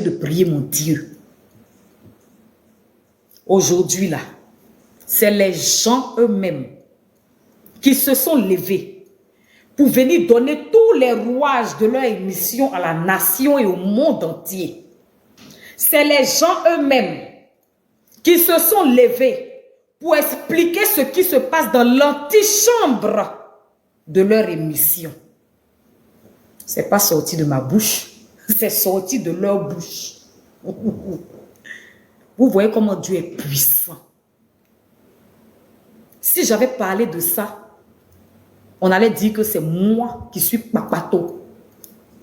de prier mon Dieu. Aujourd'hui, là, c'est les gens eux-mêmes qui se sont levés pour venir donner tous les rouages de leur émission à la nation et au monde entier. C'est les gens eux-mêmes qui se sont levés pour expliquer ce qui se passe dans l'antichambre de leur émission. Ce n'est pas sorti de ma bouche, c'est sorti de leur bouche. Vous voyez comment Dieu est puissant. Si j'avais parlé de ça, on allait dire que c'est moi qui suis papato.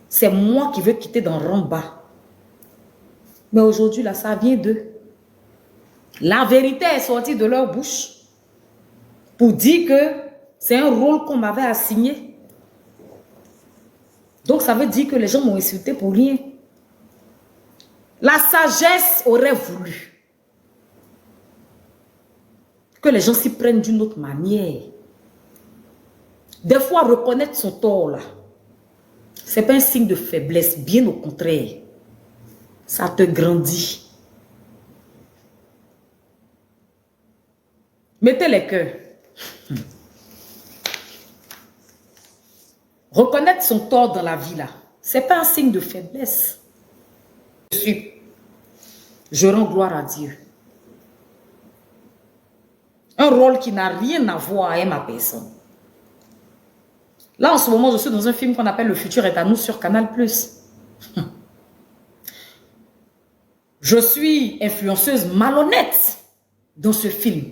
C'est moi qui veux quitter dans Ramba. Mais aujourd'hui, là, ça vient d'eux. La vérité est sortie de leur bouche pour dire que c'est un rôle qu'on m'avait assigné. Donc, ça veut dire que les gens m'ont insulté pour rien. La sagesse aurait voulu que les gens s'y prennent d'une autre manière. Des fois, reconnaître son tort, là, ce n'est pas un signe de faiblesse, bien au contraire. Ça te grandit. Mettez les cœurs. Reconnaître son tort dans la vie, là, ce n'est pas un signe de faiblesse. Je rends gloire à Dieu. Un rôle qui n'a rien à voir avec ma personne. Là, en ce moment, je suis dans un film qu'on appelle Le futur est à nous sur Canal+. Je suis influenceuse malhonnête dans ce film.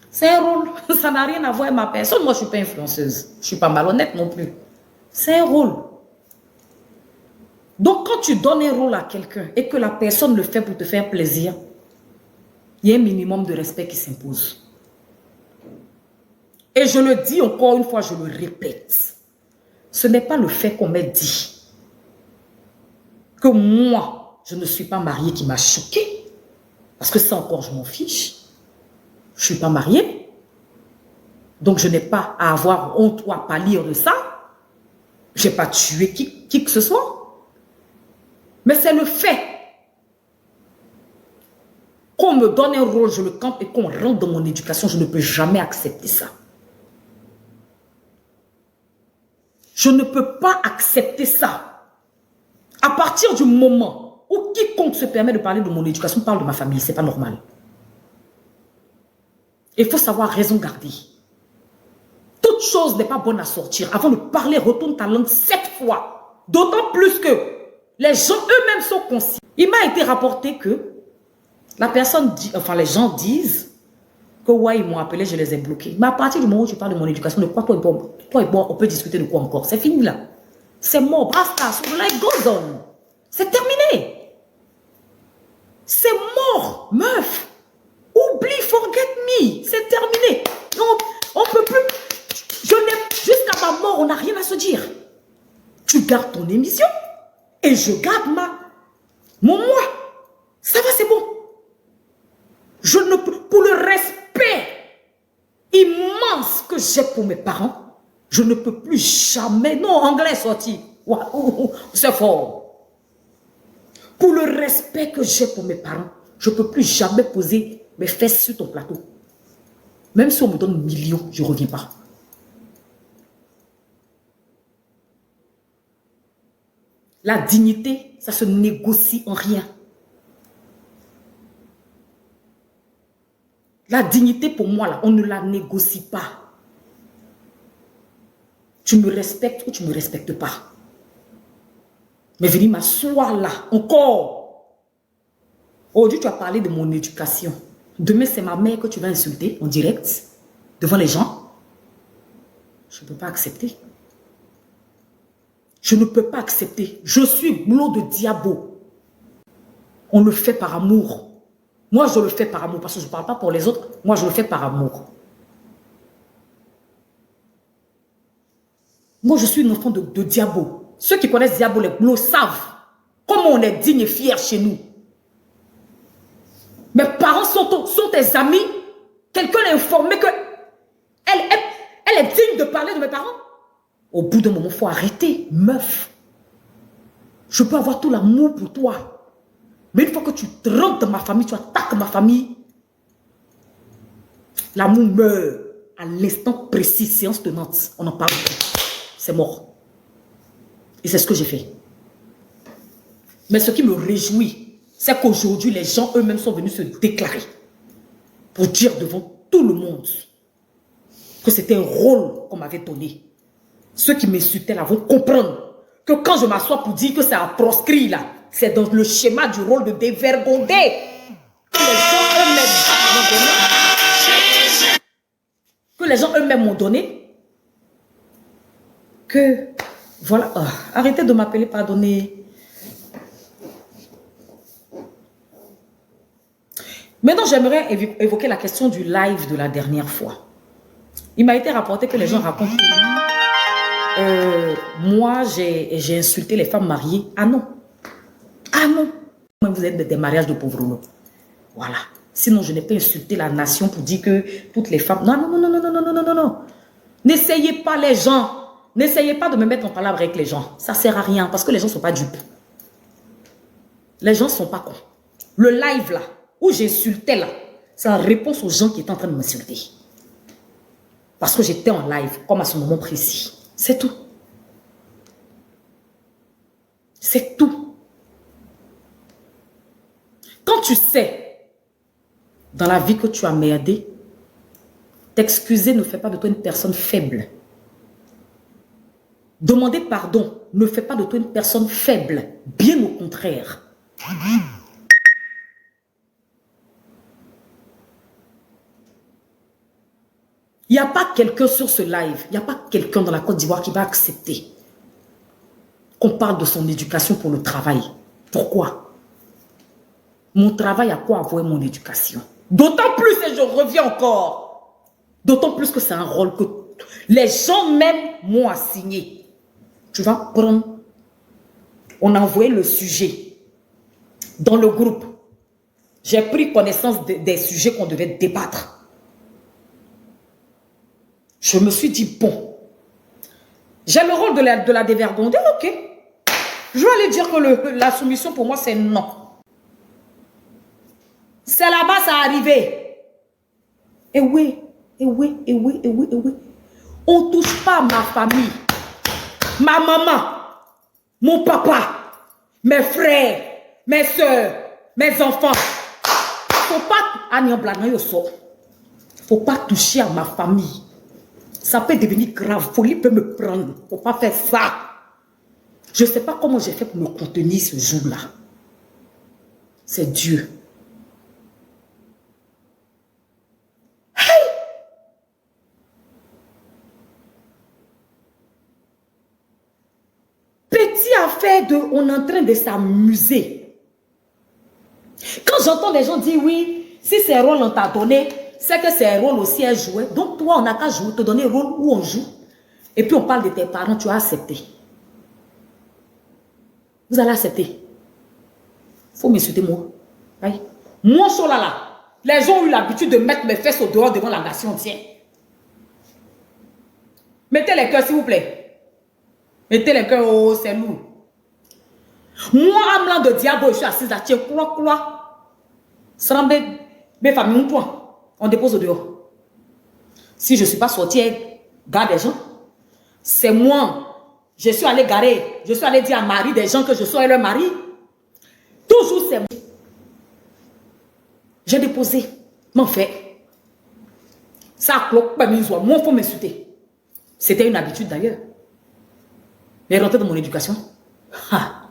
C'est un rôle. Ça n'a rien à voir avec ma personne. Moi, je ne suis pas influenceuse. Je ne suis pas malhonnête non plus. C'est un rôle. Donc, quand tu donnes un rôle à quelqu'un et que la personne le fait pour te faire plaisir, il y a un minimum de respect qui s'impose. Et je le dis encore une fois, je le répète. Ce n'est pas le fait qu'on m'ait dit que moi, je ne suis pas mariée qui m'a choquée. Parce que ça encore, je m'en fiche. Je ne suis pas mariée. Donc, je n'ai pas à avoir honte ou à pâlir de ça. Je n'ai pas tué qui que ce soit. Mais c'est le fait qu'on me donne un rôle, je le campe et qu'on rentre dans mon éducation. Je ne peux jamais accepter ça. Je ne peux pas accepter ça. À partir du moment où quiconque se permet de parler de mon éducation parle de ma famille, ce n'est pas normal. Il faut savoir raison garder. Toute chose n'est pas bonne à sortir. Avant de parler, retourne ta langue 7 fois. D'autant plus que les gens eux-mêmes sont conscients. Il m'a été rapporté que la personne dit, enfin les gens disent que ouais, ils m'ont appelé, je les ai bloqués. Mais à partir du moment où tu parles de mon éducation, de quoi toi et moi, on peut discuter de quoi encore? C'est fini là. C'est mort, basta, so life goes on. C'est terminé. C'est mort, meuf. Oublie, forget me. C'est terminé. Non, on ne peut plus. Jusqu'à ma mort, on n'a rien à se dire. Tu gardes ton émission et je garde mon moi. Ça va, c'est bon. Je ne peux, pour le respect immense que j'ai pour mes parents, je ne peux plus jamais, non, anglais sorti, c'est fort. Pour le respect que j'ai pour mes parents, je ne peux plus jamais poser mes fesses sur ton plateau. Même si on me donne millions, je ne reviens pas. La dignité, ça se négocie en rien. La dignité pour moi, là, on ne la négocie pas. Tu me respectes ou tu ne me respectes pas. Mais venir m'asseoir là, encore. Aujourd'hui, tu as parlé de mon éducation. Demain, c'est ma mère que tu vas insulter en direct, devant les gens. Je ne peux pas accepter. Je ne peux pas accepter. Je suis boulot de diabo. On le fait par amour. Moi, je le fais par amour, parce que je ne parle pas pour les autres. Moi, je le fais par amour. Moi, je suis une enfant de diabo. Ceux qui connaissent diabo, les boulots, savent comment on est digne et fier chez nous. Mes parents sont tes amis. Quelqu'un l'a informé que elle est digne de parler de mes parents. Au bout d'un moment, il faut arrêter, meuf. Je peux avoir tout l'amour pour toi. Mais une fois que tu rentres dans ma famille, tu attaques ma famille, l'amour meurt à l'instant précis, séance tenante. On n'en parle plus. C'est mort. Et c'est ce que j'ai fait. Mais ce qui me réjouit, c'est qu'aujourd'hui, les gens eux-mêmes sont venus se déclarer pour dire devant tout le monde que c'était un rôle qu'on m'avait donné. Ceux qui m'insultaient là vont comprendre que quand je m'assois pour dire que c'est à proscrit là, c'est dans le schéma du rôle de dévergonder que les gens eux-mêmes m'ont donné. Que les gens eux-mêmes m'ont donné. Que, voilà, arrêtez de m'appeler, pardonnez. Maintenant, j'aimerais évoquer la question du live de la dernière fois. Il m'a été rapporté que les gens racontent que moi, j'ai insulté les femmes mariées. Ah non. Ah non. Vous êtes des mariages de pauvres. Voilà. Sinon, je n'ai pas insulté la nation pour dire que toutes les femmes... Non, non, non, non, non, non, non, non, non, non. N'essayez pas les gens. N'essayez pas de me mettre en palabre avec les gens. Ça ne sert à rien parce que les gens ne sont pas dupes. Les gens ne sont pas cons. Le live là, où j'insultais là, c'est en réponse aux gens qui étaient en train de m'insulter. Parce que j'étais en live, comme à ce moment précis. C'est tout. C'est tout. Quand tu sais, dans la vie que tu as merdé, t'excuser ne fait pas de toi une personne faible. Demander pardon ne fait pas de toi une personne faible. Bien au contraire. Il n'y a pas quelqu'un sur ce live, il n'y a pas quelqu'un dans la Côte d'Ivoire qui va accepter qu'on parle de son éducation pour le travail. Pourquoi? Mon travail a quoi à voir mon éducation? D'autant plus, et je reviens encore, d'autant plus que c'est un rôle que les gens même m'ont assigné. Tu vas prendre, on a envoyé le sujet dans le groupe. J'ai pris connaissance des sujets qu'on devait débattre. Je me suis dit, bon, j'ai le rôle de la dévergonder, ok. Je vais aller dire que la soumission pour moi, c'est non. C'est là-bas, ça arrivé. Et oui, et oui, et oui, et oui, et oui. On ne touche pas à ma famille, ma maman, mon papa, mes frères, mes soeurs, mes enfants. Faut pas, faut pas toucher à ma famille. Ça peut devenir grave. Folie peut me prendre. Faut pas faire ça. Je ne sais pas comment j'ai fait pour me contenir ce jour-là. C'est Dieu. Hey! Petit affaire de... On est en train de s'amuser. Quand j'entends les gens dire oui, si c'est un rôle on t'a donné, c'est que c'est un rôle aussi à jouer. Donc toi, on n'a qu'à jouer, te donner un rôle où on joue. Et puis on parle de tes parents, tu as accepté. Vous allez accepter. Il faut m'insulter moi. Oui. Moi, sur là, les gens ont eu l'habitude de mettre mes fesses au dehors devant la nation entière. Mettez les cœurs, s'il vous plaît. Mettez les cœurs, oh, c'est lourd. Moi, âme de diable, je suis assise à tiens, quoi. Sans mes familles, mon point. On dépose au dehors. Si je ne suis pas sortie, garde des gens. C'est moi. Je suis allé garer. Je suis allé dire à Marie des gens que je sois leur mari. Toujours c'est moi. J'ai déposé. M'en fait. Ça a cloqué pas mis. Moi, il faut m'insulter. C'était une habitude d'ailleurs. Mais rentrer dans mon éducation. Ha.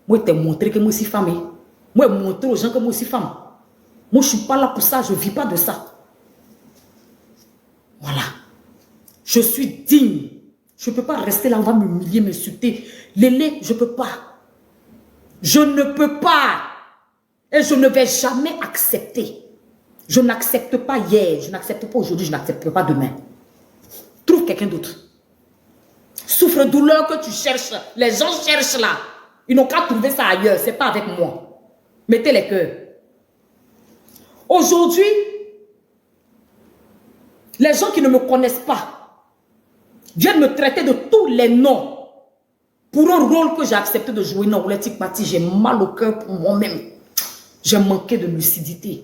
Moi, je t'ai montré que moi aussi femme. Moi, je montré aux gens que moi aussi femme. Moi, je ne suis pas là pour ça. Je ne vis pas de ça. Voilà. Je suis digne. Je ne peux pas rester là, on va m'humilier, m'insulter. Lélé, je ne peux pas. Je ne peux pas. Et je ne vais jamais accepter. Je n'accepte pas hier, je n'accepte pas aujourd'hui, je n'accepte pas demain. Trouve quelqu'un d'autre. Souffre-douleur que tu cherches, les gens cherchent là. Ils n'ont qu'à trouver ça ailleurs, ce n'est pas avec moi. Mettez les cœurs. Aujourd'hui, les gens qui ne me connaissent pas viennent me traiter de tous les noms. Pour un rôle que j'ai accepté de jouer dans Rouletique Party, j'ai mal au cœur pour moi-même. J'ai manqué de lucidité.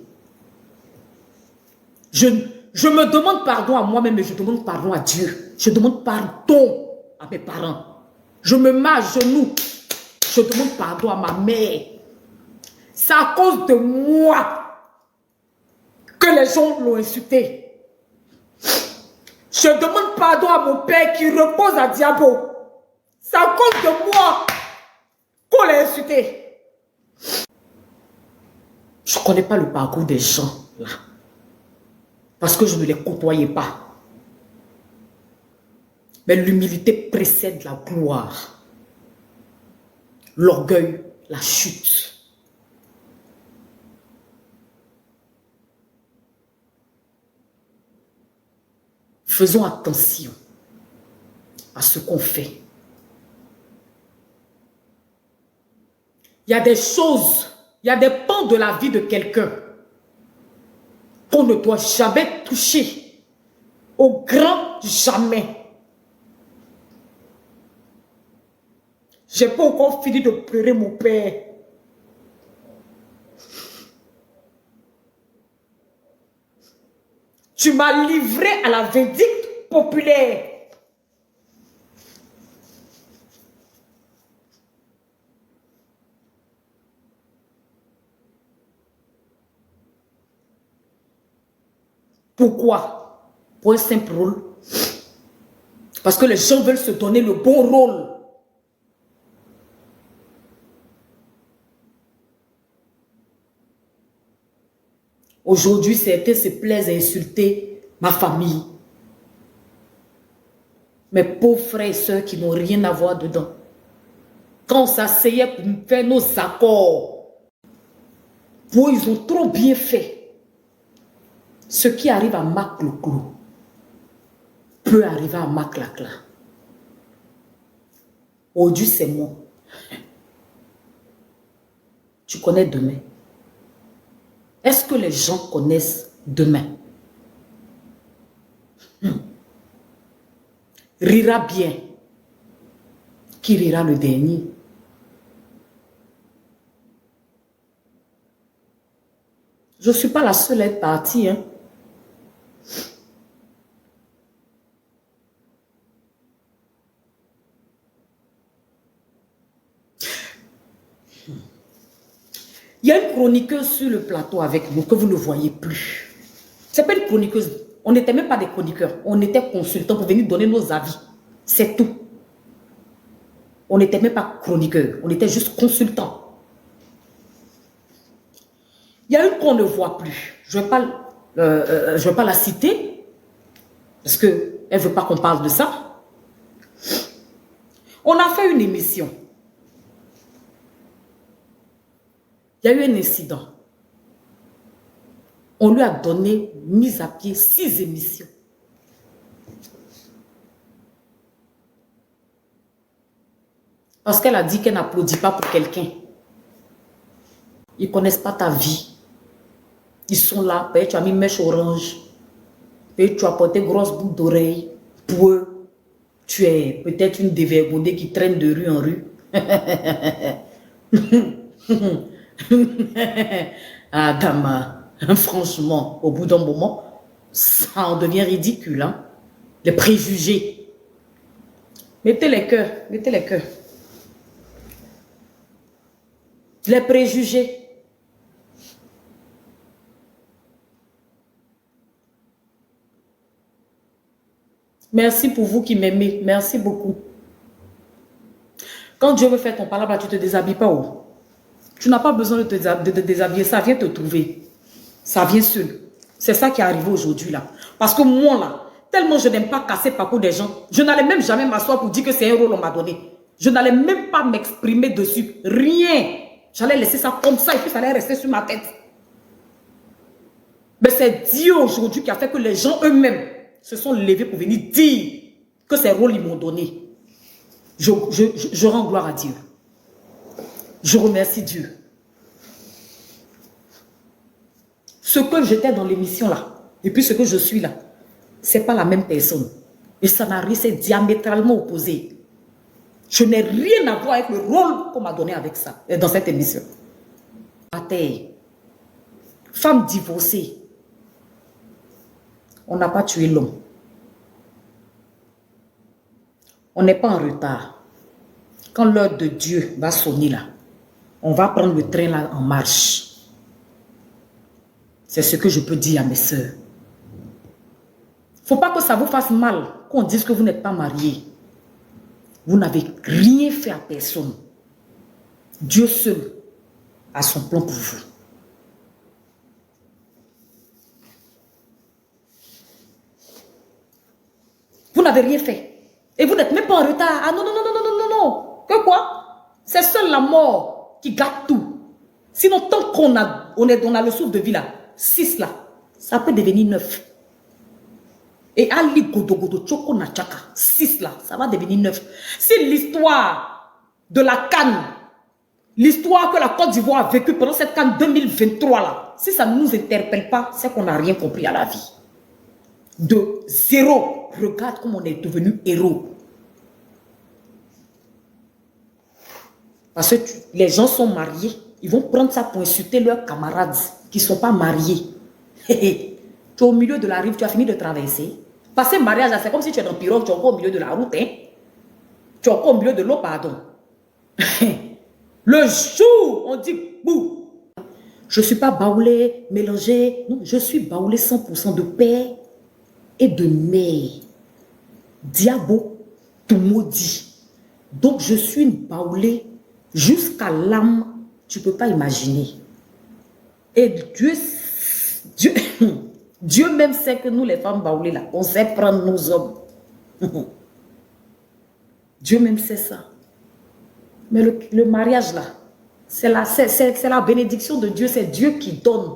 Je me demande pardon à moi-même, mais je demande pardon à Dieu. Je demande pardon à mes parents. Je me mets à genoux. Je demande pardon à ma mère. C'est à cause de moi que les gens l'ont insulté. Je demande pardon à mon père qui repose à Diabo. C'est à cause de moi qu'on l'a insulté. Je ne connais pas le parcours des gens là. Parce que je ne les côtoyais pas. Mais l'humilité précède la gloire. L'orgueil, la chute. Faisons attention à ce qu'on fait. Il y a des choses, il y a des pans de la vie de quelqu'un qu'on ne doit jamais toucher. Au grand jamais. Je n'ai pas encore fini de pleurer mon père. Tu m'as livré à la vindicte populaire. Pourquoi? Pour un simple rôle. Parce que les gens veulent se donner le bon rôle. Aujourd'hui, certains se plaisent à insulter ma famille. Mes pauvres frères et sœurs qui n'ont rien à voir dedans. Quand on s'asseyait pour faire nos accords, pour eux, ils ont trop bien fait. Ce qui arrive à Mac Loclo peut arriver à Mac Lacla. Aujourd'hui, c'est moi. Tu connais demain. Est-ce que les gens connaissent demain? Rira bien. Qui rira le dernier? Je ne suis pas la seule à être partie. Hein. Il y a une chroniqueuse sur le plateau avec nous que vous ne voyez plus. Ce n'est pas une chroniqueuse. On n'était même pas des chroniqueurs. On était consultants pour venir donner nos avis. C'est tout. On n'était même pas chroniqueurs. On était juste consultants. Il y a une qu'on ne voit plus. Je ne vais pas la citer. Parce qu'elle ne veut pas qu'on parle de ça. On a fait une émission. Il y a eu un incident. On lui a donné, mis à pied 6 émissions. Parce qu'elle a dit qu'elle n'applaudit pas pour quelqu'un. Ils ne connaissent pas ta vie. Ils sont là, peut-être tu as mis mèche orange. Peut-être tu as porté grosse boucle d'oreille. Pour eux, tu es peut-être une dévergondée qui traîne de rue en rue. Ah, Dama, franchement, au bout d'un moment, ça en devient ridicule. Hein? Les préjugés. Mettez les cœurs, mettez les cœurs. Les préjugés. Merci pour vous qui m'aimez. Merci beaucoup. Quand Dieu veut faire ton palabre, tu ne te déshabilles pas. Oh. Tu n'as pas besoin de te déshabiller. Ça vient te trouver. Ça vient seul. C'est ça qui est arrivé aujourd'hui là. Parce que moi là, tellement je n'aime pas casser le parcours des gens, je n'allais même jamais m'asseoir pour dire que c'est un rôle qu'on m'a donné. Je n'allais même pas m'exprimer dessus. Rien. J'allais laisser ça comme ça et puis ça allait rester sur ma tête. Mais c'est Dieu aujourd'hui qui a fait que les gens eux-mêmes se sont levés pour venir dire que ces rôles ils m'ont donné. Je rends gloire à Dieu. Je remercie Dieu. Ce que j'étais dans l'émission là, et puis ce que je suis là, ce n'est pas la même personne. Et ça n'a rien, c'est diamétralement opposé. Je n'ai rien à voir avec le rôle qu'on m'a donné avec ça, dans cette émission. Femme divorcée. On n'a pas tué l'homme. On n'est pas en retard. Quand l'heure de Dieu va sonner là, on va prendre le train là en marche. C'est ce que je peux dire à mes sœurs. Il ne faut pas que ça vous fasse mal qu'on dise que vous n'êtes pas mariés. Vous n'avez rien fait à personne. Dieu seul a son plan pour vous. Vous n'avez rien fait. Et vous n'êtes même pas en retard. Ah non, non, non, non, non, non, non. Que quoi? C'est seule la mort qui gâte tout. Sinon, tant qu'on a le souffle de vie là, 6 là, ça peut devenir 9. Et Ali Godo Godo Choko Nachaka, 6 là, ça va devenir 9. Si l'histoire de la CAN, l'histoire que la Côte d'Ivoire a vécue pendant cette CAN 2023 là, si ça ne nous interpelle pas, c'est qu'on n'a rien compris à la vie. De zéro, regarde comment on est devenu héros. Parce que les gens sont mariés, ils vont prendre ça pour insulter leurs camarades qui ne sont pas mariés. Tu es au milieu de la rive, tu as fini de traverser. Passer mariage, c'est comme si tu es dans le pirogue, tu es encore au milieu de la route. Hein? Tu es encore au milieu de l'eau, pardon. Le jour, on dit, bouh. Je ne suis pas baoulé, mélangé. Non, je suis baoulé 100% de paix et de mère. Diabo, tout maudit. Donc, je suis une baoulée jusqu'à l'âme, tu ne peux pas imaginer. Et Dieu même sait que nous, les femmes baoulées, là, on sait prendre nos hommes. Dieu même sait ça. Mais le mariage, là, c'est la bénédiction de Dieu. C'est Dieu qui donne.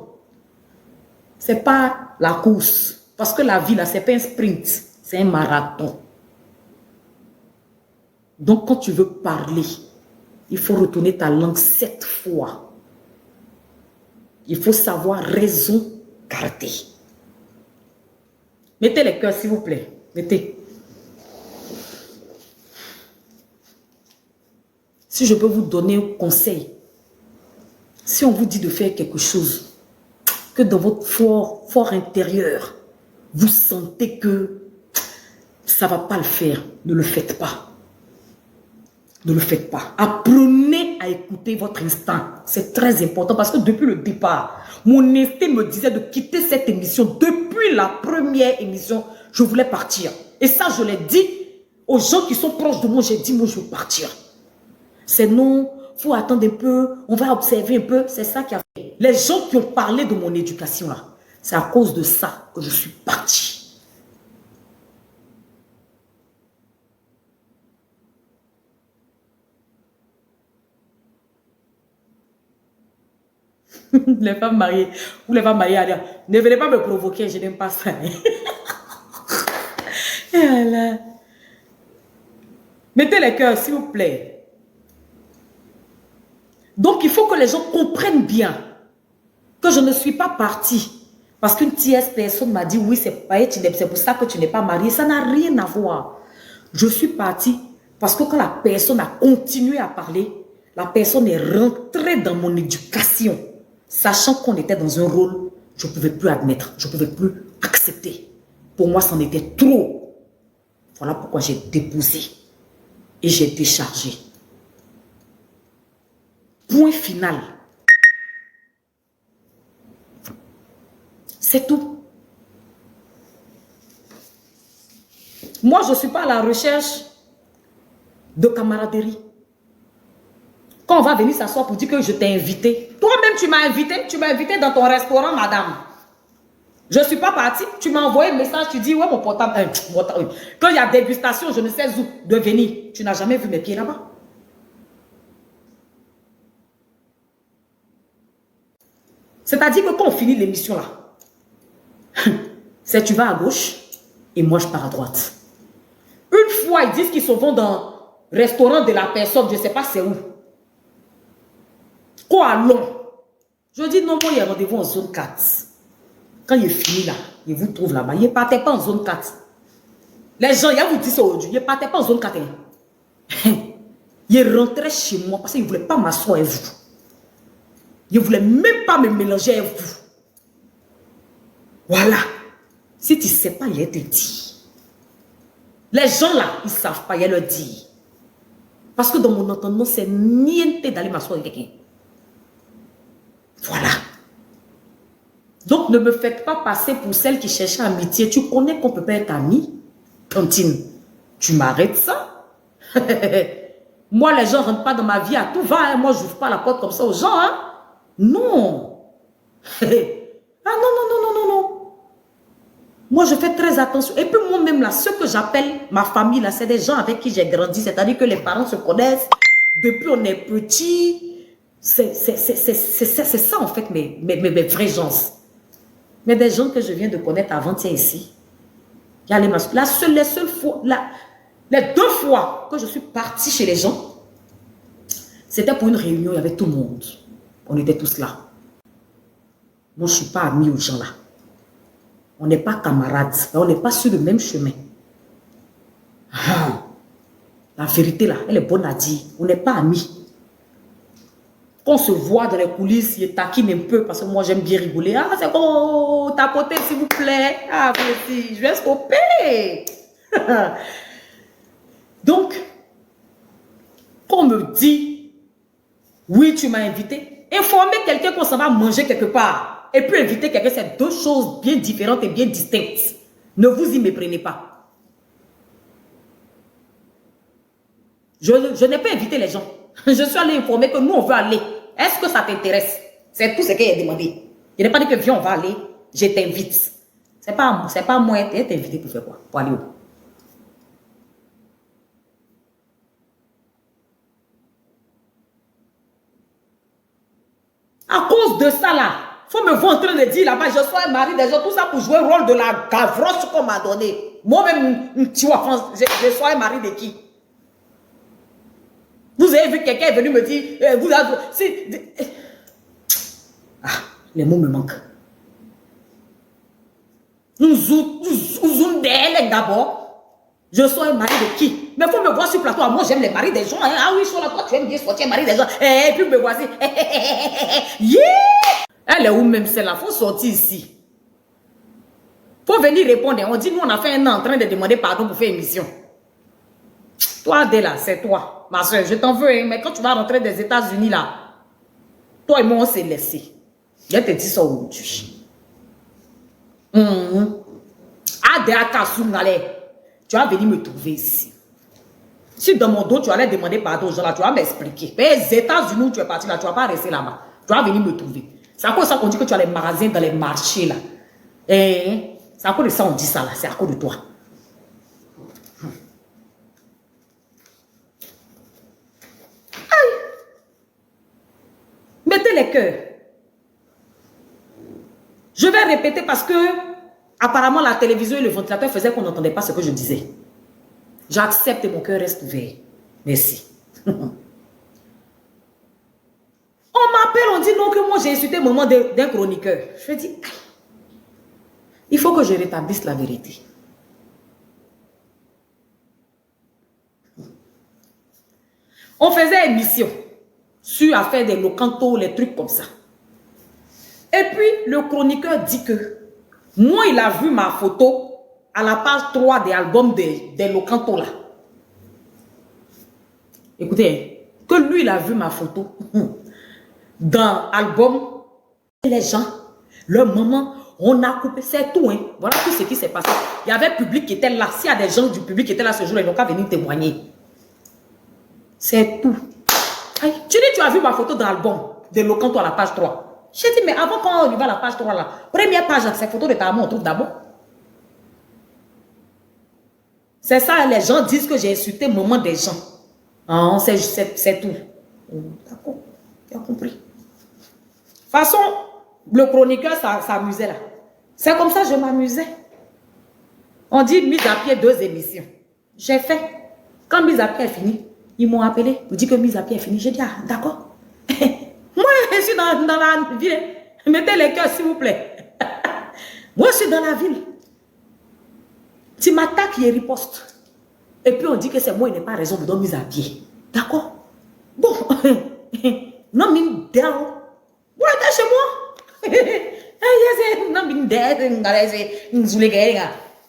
Ce n'est pas la course. Parce que la vie, là, ce n'est pas un sprint. C'est un marathon. Donc, quand tu veux parler, il faut retourner ta langue 7 fois. Il faut savoir raison garder. Mettez les cœurs, s'il vous plaît. Mettez. Si je peux vous donner un conseil, si on vous dit de faire quelque chose, que dans votre fort intérieur, vous sentez que ça ne va pas le faire, ne le faites pas. Ne le faites pas. Apprenez à écouter votre instinct. C'est très important parce que depuis le départ, mon instinct me disait de quitter cette émission. Depuis la première émission, je voulais partir. Et ça, je l'ai dit aux gens qui sont proches de moi. J'ai dit, moi, je veux partir. C'est non, il faut attendre un peu, on va observer un peu. C'est ça qui a fait. Les gens qui ont parlé de mon éducation, là, c'est à cause de ça que je suis partie. Les femmes mariées, ou les femmes mariées à dire, ne venez pas me provoquer, je n'aime pas ça. Voilà. Mettez les cœurs, s'il vous plaît. Donc, il faut que les gens comprennent bien que je ne suis pas partie. Parce qu'une tierce personne m'a dit, oui, c'est pour ça que tu n'es pas mariée. Ça n'a rien à voir. Je suis partie parce que quand la personne a continué à parler, la personne est rentrée dans mon éducation. Sachant qu'on était dans un rôle, je ne pouvais plus admettre, je ne pouvais plus accepter. Pour moi, c'en était trop. Voilà pourquoi j'ai déposé et j'ai déchargé. Point final. C'est tout. Moi, je ne suis pas à la recherche de camaraderie. Quand on va venir s'asseoir pour dire que je t'ai invité. Toi-même, tu m'as invité dans ton restaurant, madame. Je ne suis pas partie. Tu m'as envoyé un message, tu dis, ouais, mon portable. Quand il y a dégustation, je ne sais où de venir. Tu n'as jamais vu mes pieds là-bas. C'est-à-dire que quand on finit l'émission là, c'est tu vas à gauche et moi je pars à droite. Une fois, ils disent qu'ils se vont dans le restaurant de la personne, je ne sais pas c'est où. Quoi, long? Je dis non, moi, il y a rendez-vous en zone 4. Quand il est fini là, il vous trouve là-bas. Il ne partait pas en zone 4. Les gens, il y a vous dit ça aujourd'hui, il ne partait pas en zone 4. Il rentrait chez moi parce qu'il ne voulait pas m'asseoir avec vous. Il ne voulait même pas me mélanger avec vous. Voilà. Si tu ne sais pas, il te dit. Les gens là, ils ne savent pas, il leur dit. Parce que dans mon entendement, c'est niente d'aller m'asseoir avec quelqu'un. Voilà. Donc, ne me faites pas passer pour celle qui cherchait amitié. Tu connais qu'on ne peut pas être ami? Tantine, tu m'arrêtes ça? Moi, les gens ne rentrent pas dans ma vie à tout va. Hein. Moi, je n'ouvre pas la porte comme ça aux gens. Hein. Non. Ah non, non, non, non, non, non. Moi, je fais très attention. Et puis moi-même, là, ce que j'appelle ma famille, là, c'est des gens avec qui j'ai grandi. C'est-à-dire que les parents se connaissent. Depuis on est petit. C'est ça, en fait, mes vrais gens. Mais des gens que je viens de connaître avant-hier ici. Il y a les seules fois, les 2 fois que je suis partie chez les gens, c'était pour une réunion, il y avait tout le monde. On était tous là. Moi, je ne suis pas amie aux gens là. On n'est pas camarades. On n'est pas sur le même chemin. Ah, la vérité là, elle est bonne à dire. On n'est pas amis. Quand on se voit dans les coulisses, il taquine un peu parce que moi j'aime bien rigoler. Ah, c'est bon, tapoter s'il vous plaît. Ah, vous aussi, je vais stopper. Donc, quand on me dit, oui, tu m'as invité, informer quelqu'un qu'on s'en va manger quelque part et puis inviter quelqu'un, c'est 2 choses bien différentes et bien distinctes. Ne vous y méprenez pas. Je n'ai pas invité les gens. Je suis allé informer que nous, on veut aller. Est-ce que ça t'intéresse? C'est tout ce qu'il a demandé. Je n'ai pas dit que viens, on va aller. Je t'invite. C'est pas moi être invité pour faire quoi? Pour aller où? À cause de ça là, faut me voir en train de dire là-bas, je sois un mari des gens, tout ça pour jouer le rôle de la gavroche qu'on m'a donné. Moi-même, tu vois, je sois un mari de qui? Vous avez vu quelqu'un est venu me dire, ah, les mots me manquent. D'abord. Je sois un mari de qui? Mais il faut me voir sur le plateau. Moi, j'aime les maris des gens. Hein. Ah oui, sur la toi, tu aimes bien sortir mari des gens. Et puis, me voici. Yeah! Elle est où même celle-là? Il faut sortir ici. Il faut venir répondre. On dit, nous, on a fait un an en train de demander pardon pour faire émission. Toi, Adela, c'est toi. Ma soeur, je t'en veux. Hein, mais quand tu vas rentrer des États-Unis, là, toi et moi, on s'est laissé. Je te dis ça aujourd'hui. Adela Kassounale. Tu vas venir me trouver ici. Si dans mon dos, tu allais demander pardon aux gens là, tu vas m'expliquer. Mais les États-Unis où tu es parti là, tu ne vas pas rester là-bas. Tu vas venir me trouver. C'est à cause de ça qu'on dit que tu as les magasins dans les marchés là. Et c'est à cause de ça qu'on dit ça là. C'est à cause de toi. Aïe. Mettez les cœurs. Je vais répéter parce que apparemment, la télévision et le ventilateur faisaient qu'on n'entendait pas ce que je disais. J'accepte et mon cœur reste ouvert. Merci. On m'appelle, on dit non que moi j'ai insulté le moment d'un chroniqueur. Je dis, il faut que je rétablisse la vérité. On faisait émission sur affaire des locantos, les trucs comme ça. Et puis, le chroniqueur dit que moi, il a vu ma photo à la page 3 des albums des Locanto là. Écoutez, que lui, il a vu ma photo dans l'album. Les gens, leur maman, on a coupé, c'est tout. Hein. Voilà tout ce qui s'est passé. Il y avait un public qui était là. S'il y a des gens du public qui étaient là ce jour, ils n'ont qu'à venir témoigner. C'est tout. Aïe, tu dis, tu as vu ma photo dans l'album des Locanto à la page 3. J'ai dit, mais avant quand on y va à la page 3 là, première page, c'est photo de ta maman, on trouve d'abord. C'est ça, les gens disent que j'ai insulté le moment des gens. Ah, c'est tout. D'accord, tu as compris. De toute façon, le chroniqueur s'amusait là. C'est comme ça que je m'amusais. On dit mise à pied 2 émissions. J'ai fait. Quand mise à pied est finie, ils m'ont appelé pour dire que mise à pied est finie. J'ai dit, ah, d'accord. Moi, je suis dans la ville. Mettez les cœurs, s'il vous plaît. Moi, je suis dans la ville. Tu m'attaques, il riposte. Et puis, on dit que c'est moi, il n'est pas raison de donner mise à pied. D'accord? Bon, non, mine d'elle. Vous êtes chez moi. Non, mine d'elle.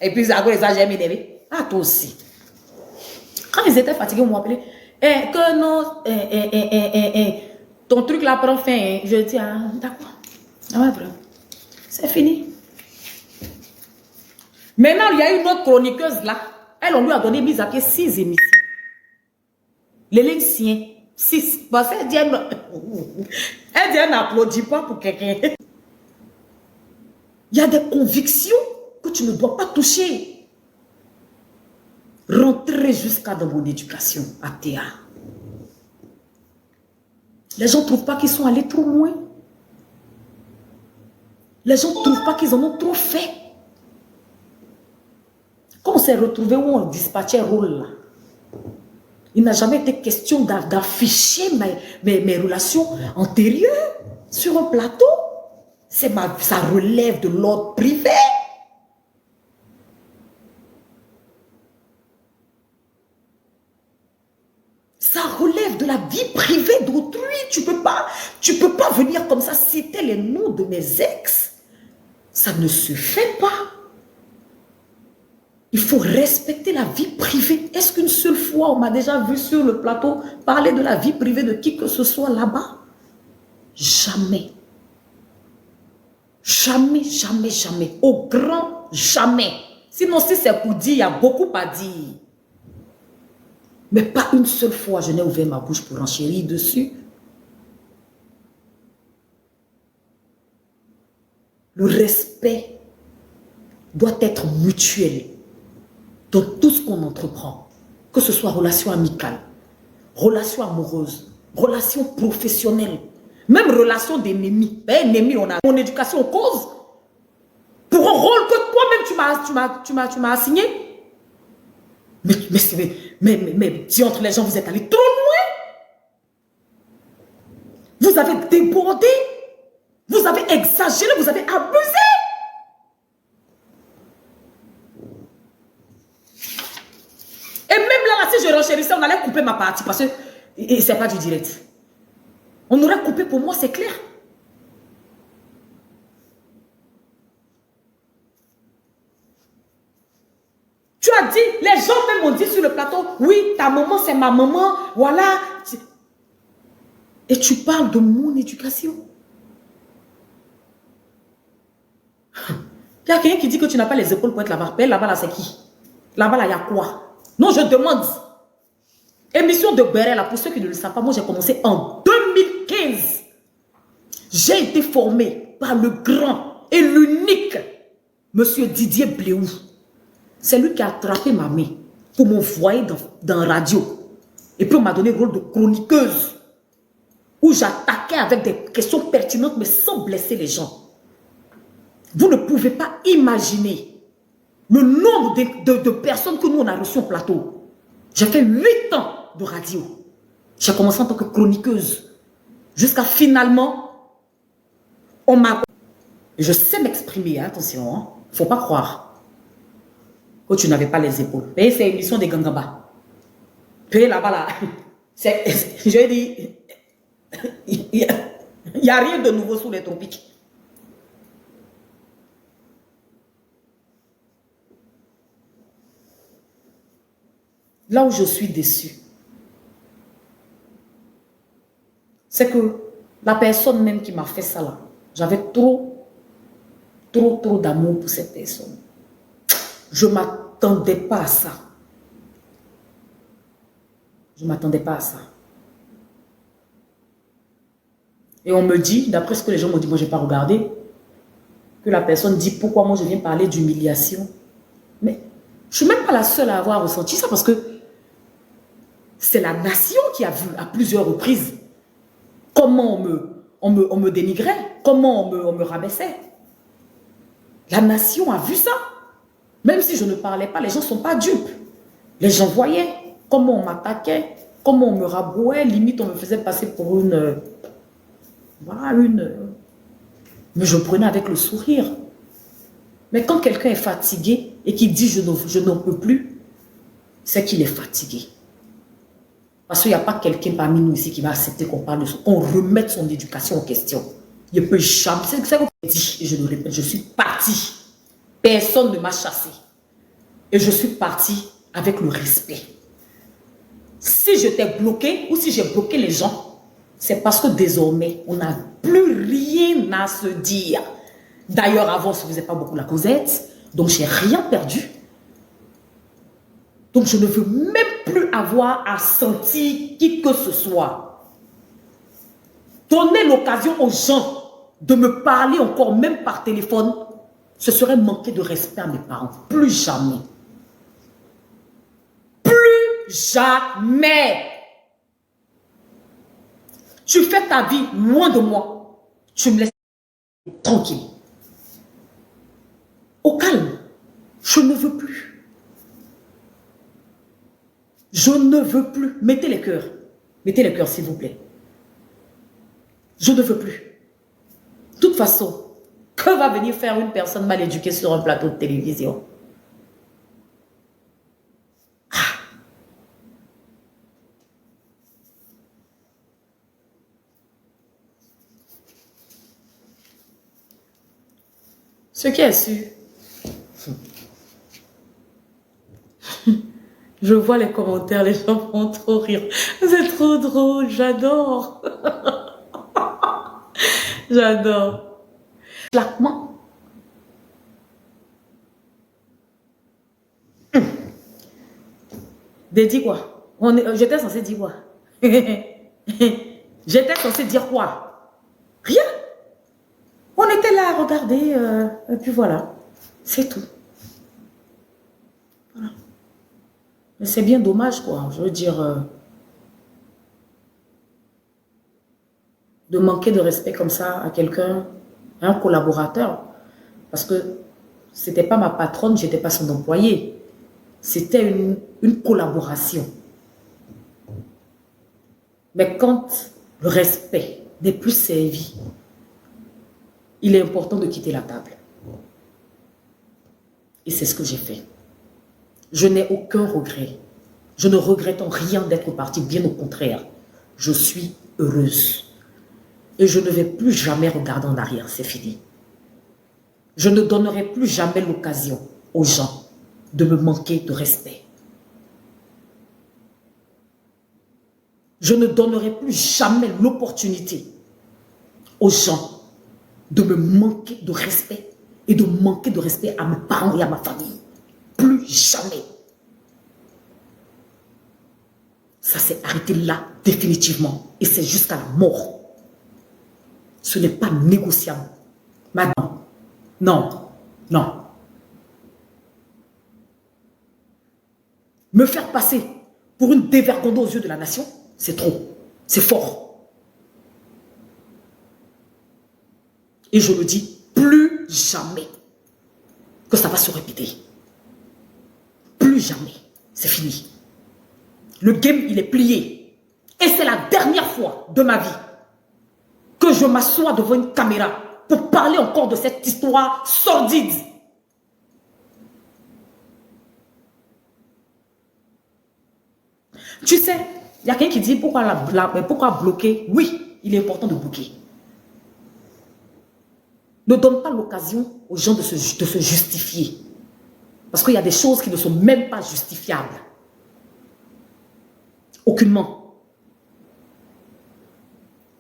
Et puis, à cause de ça, j'ai mis des. Ah, toi aussi. Quand ils étaient fatigués, on m'appelait. Que non, ton truc là prend fin. Hein. Je dis, ah, d'accord. Ah ouais, vraiment. C'est fini. Maintenant, il y a une autre chroniqueuse là. Elle, on lui a donné mise à pied 6 émissions. L'élection, 6. Parce qu'elle dit, elle n'applaudit pas pour quelqu'un. Il y a des convictions que tu ne dois pas toucher. Rentrer jusqu'à dans mon éducation à Théa. Les gens ne trouvent pas qu'ils sont allés trop loin. Les gens ne trouvent pas qu'ils en ont trop fait. Quand on s'est retrouvé où on dispatchait rôle là, il n'a jamais été question d'afficher mes relations antérieures sur un plateau. Ça relève de l'ordre privé. Ça relève de la vie privée d'autrui. Tu peux pas venir comme ça citer les noms de mes ex. Ça ne se fait pas. Il faut respecter la vie privée. Est-ce qu'une seule fois, on m'a déjà vu sur le plateau parler de la vie privée de qui que ce soit là-bas? Jamais. Jamais, jamais, jamais. Au grand jamais. Sinon, si c'est pour dire, il y a beaucoup à dire. Mais pas une seule fois, je n'ai ouvert ma bouche pour enchérir dessus. Le respect doit être mutuel dans tout ce qu'on entreprend. Que ce soit relation amicale, relation amoureuse, relation professionnelle, même relation d'ennemis. Ennemi, on a mon éducation en cause. Pour un rôle que toi-même tu m'as assigné. Mais si entre les gens, vous êtes allés trop loin. Vous avez débordé. Vous avez exagéré, vous avez abusé. Et même là, si je renchérissais, on allait couper ma partie parce que c'est pas du direct. On aurait coupé pour moi, c'est clair. Tu as dit, les gens même ont dit sur le plateau, oui, ta maman, c'est ma maman, voilà. Et tu parles de mon éducation. Il y a quelqu'un qui dit que tu n'as pas les épaules pour être là-bas. Là-bas, là, c'est qui? Là-bas, là, il y a quoi? Non, je demande. Émission de Béret, là, pour ceux qui ne le savent pas, moi, j'ai commencé en 2015. J'ai été formé par le grand et l'unique Monsieur Didier Bléou. C'est lui qui a attrapé ma main pour m'envoyer dans la radio. Et puis, on m'a donné le rôle de chroniqueuse où j'attaquais avec des questions pertinentes, mais sans blesser les gens. Vous ne pouvez pas imaginer le nombre de personnes que nous, on a reçues au plateau. J'ai fait 8 ans de radio. J'ai commencé en tant que chroniqueuse. Jusqu'à finalement, on m'a... Je sais m'exprimer, hein, attention. Il ne faut pas croire que tu n'avais pas les épaules. Mais c'est l'émission des Gangaba. Puis là-bas, là, je dis, il n'y a rien de nouveau sous les tropiques. Là où je suis déçue, c'est que la personne même qui m'a fait ça là, j'avais trop d'amour pour cette personne. Je ne m'attendais pas à ça. Je ne m'attendais pas à ça. Et on me dit, d'après ce que les gens m'ont dit, moi je n'ai pas regardé, que la personne dit pourquoi moi je viens parler d'humiliation. Mais je ne suis même pas la seule à avoir ressenti ça parce que c'est la nation qui a vu à plusieurs reprises comment on me dénigrait, comment on me rabaissait. La nation a vu ça. Même si je ne parlais pas, les gens ne sont pas dupes. Les gens voyaient comment on m'attaquait, comment on me rabrouait, limite on me faisait passer pour une... Voilà, mais je prenais avec le sourire. Mais quand quelqu'un est fatigué et qu'il dit je n'en peux plus, c'est qu'il est fatigué. Parce qu'il n'y a pas quelqu'un parmi nous ici qui va accepter qu'on parle de ça, qu'on remette son éducation en question. Il ne peut jamais. C'est ce que je dis, et je le répète, je suis partie. Personne ne m'a chassé. Et je suis partie avec le respect. Si je t'ai bloqué ou si j'ai bloqué les gens, c'est parce que désormais, on n'a plus rien à se dire. D'ailleurs, avant, ça ne faisait pas beaucoup la causette. Donc, je n'ai rien perdu. Donc, je ne veux même plus avoir à sentir qui que ce soit. Donner l'occasion aux gens de me parler encore, même par téléphone, ce serait manquer de respect à mes parents. Plus jamais. Plus jamais. Tu fais ta vie loin de moi. Tu me laisses tranquille. Au calme. Je ne veux plus. Je ne veux plus. Mettez les cœurs. Mettez les cœurs, s'il vous plaît. Je ne veux plus. De toute façon, que va venir faire une personne mal éduquée sur un plateau de télévision? Ce qui est sûr. Je vois les commentaires, les gens font trop rire. C'est trop drôle, j'adore. J'adore. Claquement. Dédit quoi? J'étais censé dire quoi? J'étais censé dire quoi? Rien. On était là à regarder, et puis voilà. C'est tout. Voilà. Mais c'est bien dommage, quoi. Je veux dire, de manquer de respect comme ça à quelqu'un, à un collaborateur. Parce que c'était pas ma patronne, j'étais pas son employé. C'était une collaboration. Mais quand le respect n'est plus servi, il est important de quitter la table. Et c'est ce que j'ai fait. Je n'ai aucun regret. Je ne regrette en rien d'être partie, bien au contraire. Je suis heureuse. Et je ne vais plus jamais regarder en arrière, c'est fini. Je ne donnerai plus jamais l'occasion aux gens de me manquer de respect. Je ne donnerai plus jamais l'opportunité aux gens de me manquer de respect et de manquer de respect à mes parents et à ma famille. Plus jamais. Ça s'est arrêté là, définitivement. Et c'est jusqu'à la mort. Ce n'est pas négociable. Maintenant, non, non. Me faire passer pour une dévergondée aux yeux de la nation, c'est trop. C'est fort. Et je le dis, plus jamais que ça va se répéter. Plus jamais. C'est fini. Le game, il est plié. Et c'est la dernière fois de ma vie que je m'assois devant une caméra pour parler encore de cette histoire sordide. Tu sais, il y a quelqu'un qui dit pourquoi bloquer? Oui, il est important de bloquer. Ne donne pas l'occasion aux gens de se justifier. Parce qu'il y a des choses qui ne sont même pas justifiables. Aucunement.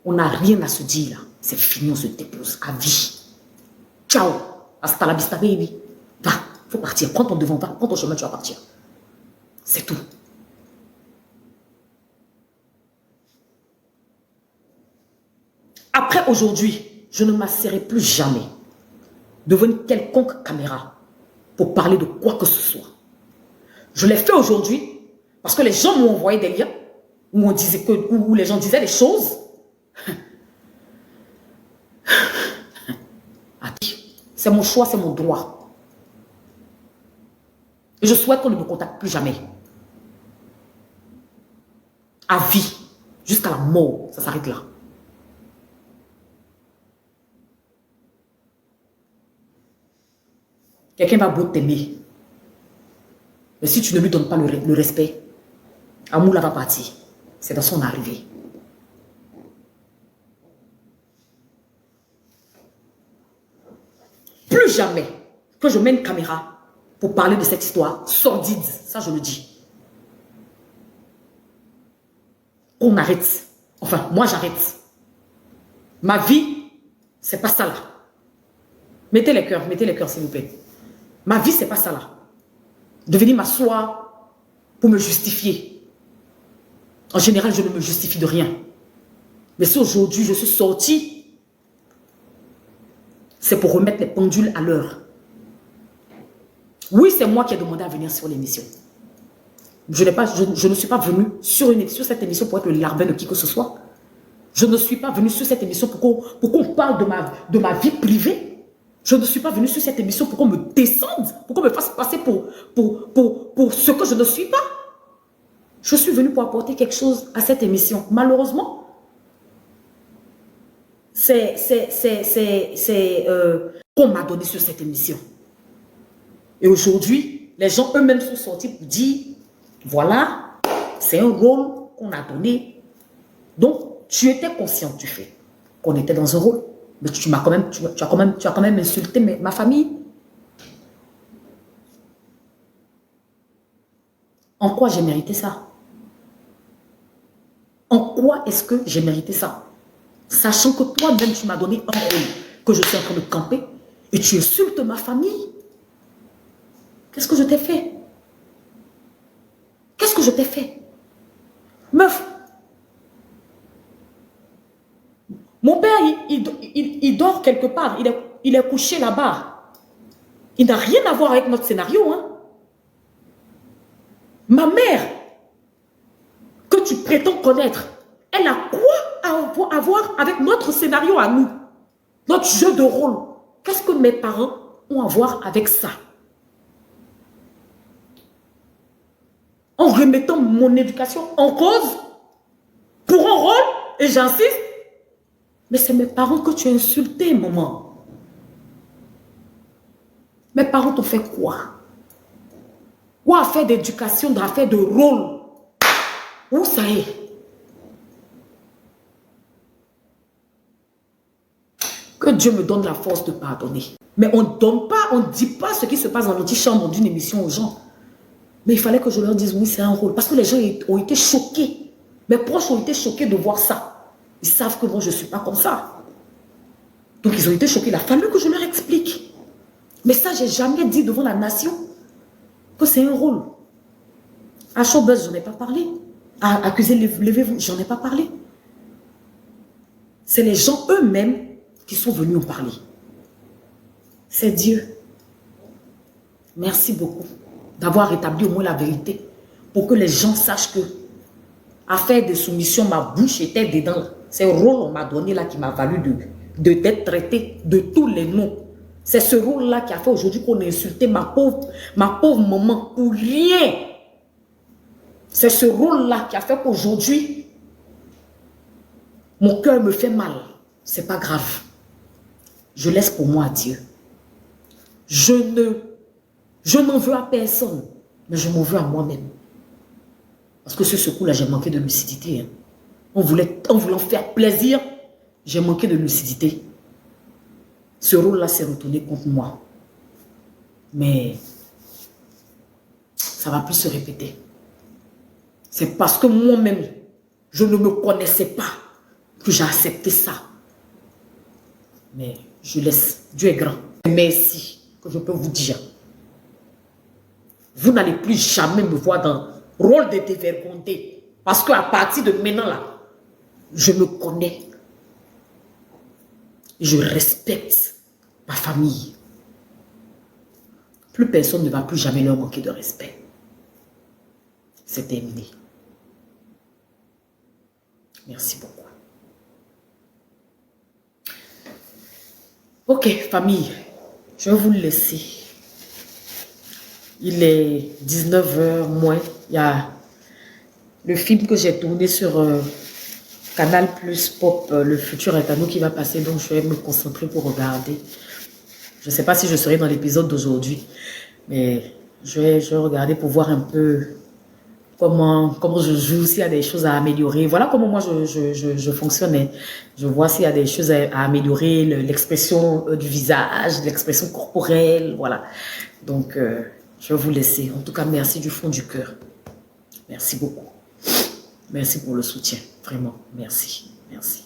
On n'a rien à se dire là. C'est fini, on se dépose à vie. Ciao. Hasta la vista, baby. Va, faut partir. Prends ton devant, va. Prends ton chemin, tu vas partir. C'est tout. Après aujourd'hui, je ne m'asserai plus jamais devant une quelconque caméra pour parler de quoi que ce soit. Je l'ai fait aujourd'hui parce que les gens m'ont envoyé des liens où les gens disaient des choses. C'est mon choix, c'est mon droit. Et je souhaite qu'on ne me contacte plus jamais. À vie, jusqu'à la mort, ça s'arrête là. Quelqu'un va beau t'aimer. Mais si tu ne lui donnes pas le respect, Amoula va partir. c'est dans son arrivée. Plus jamais que je mets une caméra pour parler de cette histoire sordide, ça je le dis. On arrête. Enfin, moi j'arrête. Ma vie, c'est pas ça là. Mettez les cœurs s'il vous plaît. Ma vie, c'est pas ça là. De venir m'asseoir pour me justifier. En général, je ne me justifie de rien. Mais si aujourd'hui je suis sortie, c'est pour remettre les pendules à l'heure. Oui, c'est moi qui ai demandé à venir sur l'émission. Je ne suis pas venue sur cette émission pour être le larbin de qui que ce soit. Je ne suis pas venue sur cette émission pour qu'on parle de ma vie privée. Je ne suis pas venue sur cette émission pour qu'on me descende, pour qu'on me fasse passer pour ce que je ne suis pas. Je suis venue pour apporter quelque chose à cette émission. Malheureusement, c'est qu'on m'a donné sur cette émission. Et aujourd'hui, les gens eux-mêmes sont sortis pour dire, voilà, c'est un rôle qu'on a donné. Donc, tu étais conscient du fait qu'on était dans un rôle. Mais tu as quand même insulté ma famille. En quoi j'ai mérité ça? En quoi est-ce que j'ai mérité ça? Sachant que toi-même, tu m'as donné un rôle que je suis en train de camper et tu insultes ma famille. Qu'est-ce que je t'ai fait? Qu'est-ce que je t'ai fait? Meuf, mon père, il dort quelque part. Il est couché là-bas. Il n'a rien à voir avec notre scénario. Hein. Ma mère, que tu prétends connaître, elle a quoi à voir avec notre scénario à nous? Notre jeu de rôle. Qu'est-ce que mes parents ont à voir avec ça? En remettant mon éducation en cause pour un rôle, et j'insiste, mais c'est mes parents que tu as insultés, maman. Mes parents t'ont fait quoi? Ou affaire d'éducation, d'affaire de rôle? Où ça est? Que Dieu me donne la force de pardonner. Mais on ne dit pas ce qui se passe dans l'antichambre d'une émission aux gens. Mais il fallait que je leur dise, oui, c'est un rôle. Parce que les gens ont été choqués. Mes proches ont été choqués de voir ça. Ils savent que moi, je ne suis pas comme ça. Donc, ils ont été choqués. Il a fallu que je leur explique. Mais ça, je n'ai jamais dit devant la nation que c'est un rôle. À Showbuzz, je n'en ai pas parlé. À Accuser, levez-vous, je n'en ai pas parlé. C'est les gens eux-mêmes qui sont venus en parler. C'est Dieu. Merci beaucoup d'avoir rétabli au moins la vérité pour que les gens sachent que à faire des soumissions, ma bouche était dedans. C'est le rôle qu'on m'a donné là qui m'a valu d'être traité de tous les noms. C'est ce rôle-là qui a fait aujourd'hui qu'on a insulté ma pauvre maman pour rien. C'est ce rôle-là qui a fait qu'aujourd'hui, mon cœur me fait mal. C'est pas grave. Je laisse pour moi à Dieu. Je n'en veux à personne, mais je m'en veux à moi-même. Parce que sur ce coup-là, j'ai manqué de lucidité. Hein. En voulant faire plaisir, j'ai manqué de lucidité. Ce rôle-là s'est retourné contre moi. Mais ça ne va plus se répéter. C'est parce que moi-même, je ne me connaissais pas que j'ai accepté ça. Mais je laisse. Dieu est grand. Merci que je peux vous dire. Vous n'allez plus jamais me voir dans le rôle de dévergondé. Parce qu'à partir de maintenant, là, je me connais. Je respecte ma famille. Plus personne ne va plus jamais leur manquer de respect. C'est terminé. Merci beaucoup. Ok, famille, je vais vous le laisser. Il est 19h moins. Il y a le film que j'ai tourné sur Canal Plus Pop, Le futur est à nous, qui va passer. Donc, je vais me concentrer pour regarder. Je ne sais pas si je serai dans l'épisode d'aujourd'hui. Mais je vais regarder pour voir un peu comment je joue, s'il y a des choses à améliorer. Voilà comment moi je fonctionne. Je vois s'il y a des choses à améliorer, l'expression du visage, l'expression corporelle, voilà. Donc, je vais vous laisser. En tout cas, merci du fond du cœur. Merci beaucoup. Merci pour le soutien. Vraiment, merci. Merci.